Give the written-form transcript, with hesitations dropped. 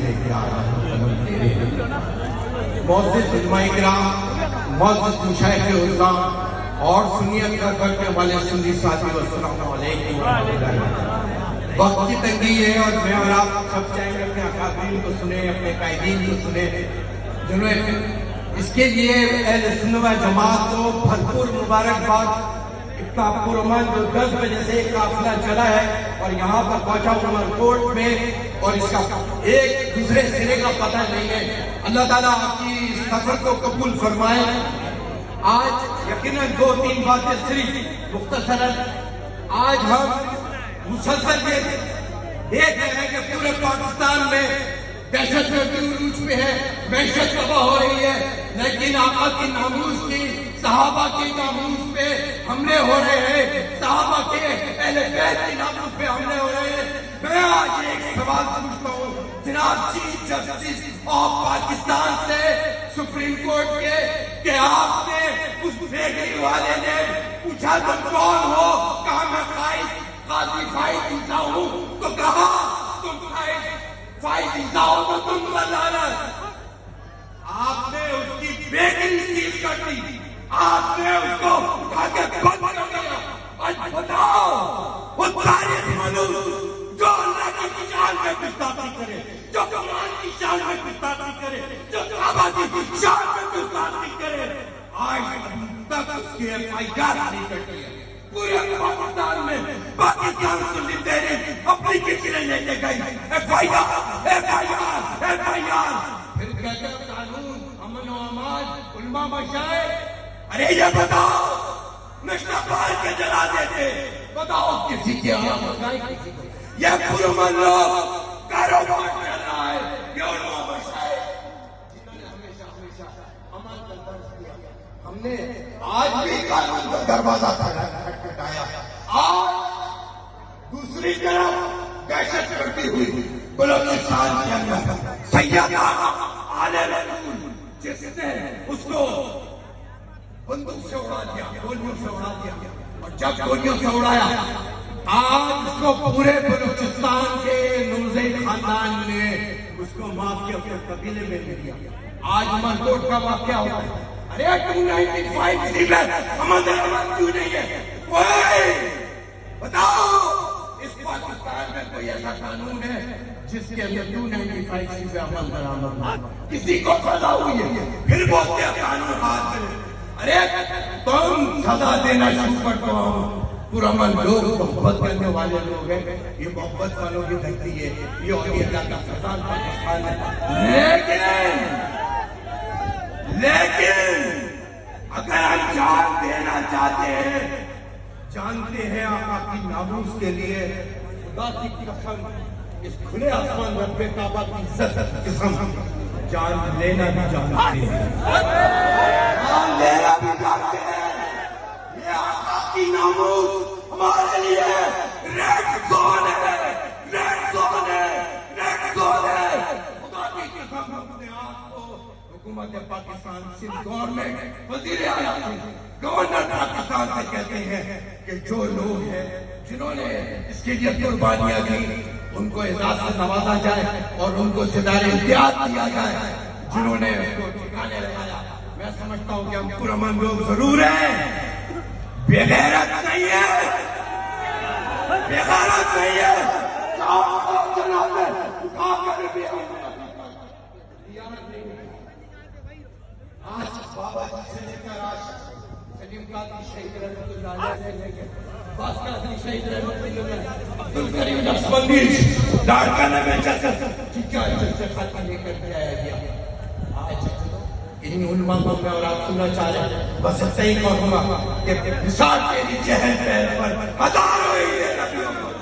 سے کہ آج قلم تیرے معزز علماء کرام، معزز مشائخ عظام اور سنیت کا کرنے والے سنی ساتھی، السلام علیکم ورحمۃ اللہ۔ وقت کی تنگی ہے اور میں اور آپ سب چاہیں گے اپنے اکابرین کو سنیں، اپنے قائدین کو سنیں، جنہوں نے اس کے لیے اہل سنت و جماعت کو بھرپور مبارکباد۔ اتنا پرامن جو 10 بجے سے قافلہ چلا ہے اور یہاں پر پہنچا عمر کوٹ میں، اور اس کا ایک دوسرے سرے کا پتہ نہیں ہے۔ اللہ تعالیٰ آپ کی اس سفر کو قبول فرمائے۔ آج یقیناً 2-3 باتیں صرف مختصراً، آج ہم مسلسل دیکھ رہے ہیں کہ پورے پاکستان میں دہشت گردی عروج پہ ہے، معیشت تباہ ہو رہی ہے، لیکن آقا کی ناموس کی، صحابہ کی ناموس پہ حملے ہو رہے ہیں، صحابہ کے اہل بیت کی ناموس پہ حملے ہو رہے ہیں۔ میں آج ایک سوال پوچھتا ہوں جناب چیف جسٹس آف پاکستان سے، سپریم کورٹ کے، کہ آپ نے اس بیگری والے نے پوچھا تم کون ہو؟ کہا میں قاضی فائز عیسیٰ ہوں، تو کہا تم فائز عیسیٰ ہو تو تم لعنت۔ آپ نے اس کی بیگری سیل کر دی، آپ نے اس کو اٹھا کے بند کر دیا۔ آج بتاؤ وہ تاریخ منوس جو اللہ کی شان میں گستاخی کرے، جو قرآن کی شان میں گستاخی کرے، جو صحابہ کی شان میں گستاخی کرے، آج تک اس کی FIR نہیں کرتی ہے۔ پورے پاکستان میں پاکستان سنی تحریک اپنی کچرے لے کے گئی، FIR۔ پھر کہتے ہیں قانون، امن و امان، علماء مشائخ۔ ارے یہ بتاؤ نشہ پال کے جلا دیتے، بتاؤ کسی کے یہ پرامن لوگ کاروبار چل رہا ہے، یہ علماء مشائخ جنہوں نے ہمیشہ امن کا درس دیا۔ ہم نے آج بھی قانون کا دروازہ کھٹکھٹایا۔ آج دوسری طرف دہشت گردی ہوئی بلوچستان کے اندر، سیدہ آلے رسول جس نے اس کو بندوق سے اڑا دیا، گولیوں سے اڑا دیا، اور جب گولیوں سے اڑایا آج اس کو پورے بلوچستان کے نورزئی خاندان نے اس کو معاف کیا، اپنے قبیلے میں لے لیا۔ آج عمرکوٹ کا واقعہ ہوا، ارے 295 سی میں امن امان کیوں نہیں ہے؟ کوئی بتاؤ اس پاکستان میں کوئی ایسا قانون ہے جس کے اندر 295 سی میں امن درآمد ہو؟ کسی کو سزا ہوئی ہے پھر بولتے ہیں قانون ہاتھ میں۔ ارے تم سزا دینا شروع کر دو۔ پرامن لوگ محبت کرنے والے لوگ ہیں، یہ محبت والوں کی دھرتی ہے، یہ اولیاء اللہ کا خزان پاکستان ہے۔ لیکن اگر ہم جان دینا چاہتے ہیں، جانتے ہیں آقا کی ناموس کے لیے، خدا کی قسم، اس کھلے آسمان رب کعبہ کی عزت کی قسم، جان لینا بھی جانتے ہیں، جان لینا بھی جانتے ہیں۔ یہ آقا کی ناموس ہمارے لیے ریڈ زون ہے، ریڈ زون ہے، ریڈ زون ہے۔ خدا کی قسم اپنے آپ کو حکومت پاکستان سندھ گورنمنٹ وزیر اعلیٰ گورنر پاکستان سے کہتے ہیں کہ جو لوگ ہیں جنہوں نے اس کے لیے قربانیاں دی ان کو اعزاز سے نوازا جائے اور ان کو ستارے امتیاز دیا جائے، جنہوں نے اس کو ٹھکانے لگایا۔ میں سمجھتا ہوں کہ ہم پرامن لوگ ضرور ہیں، بے غیرت نہیں ہے، بے غیرت نہیں ہے۔ جناب نے اٹھا کر بھی آج بابا جی سے لے کر آج سلیم قادری شہید رحمت اللہ علیہ سے لے کر باز قادری شہید رحمت اللہ علیہ، عبدالکریم نقشبندی لاڑکانہ میں جا کر چچا سے خاتمہ لے کر کے آیا گیا۔ آج ان علماء کو میں اور آپ سننا چاہ رہے ہیں، بس اتنا ہی کہوں گا کہ مثال تیری چہل پہل پر ہزاروں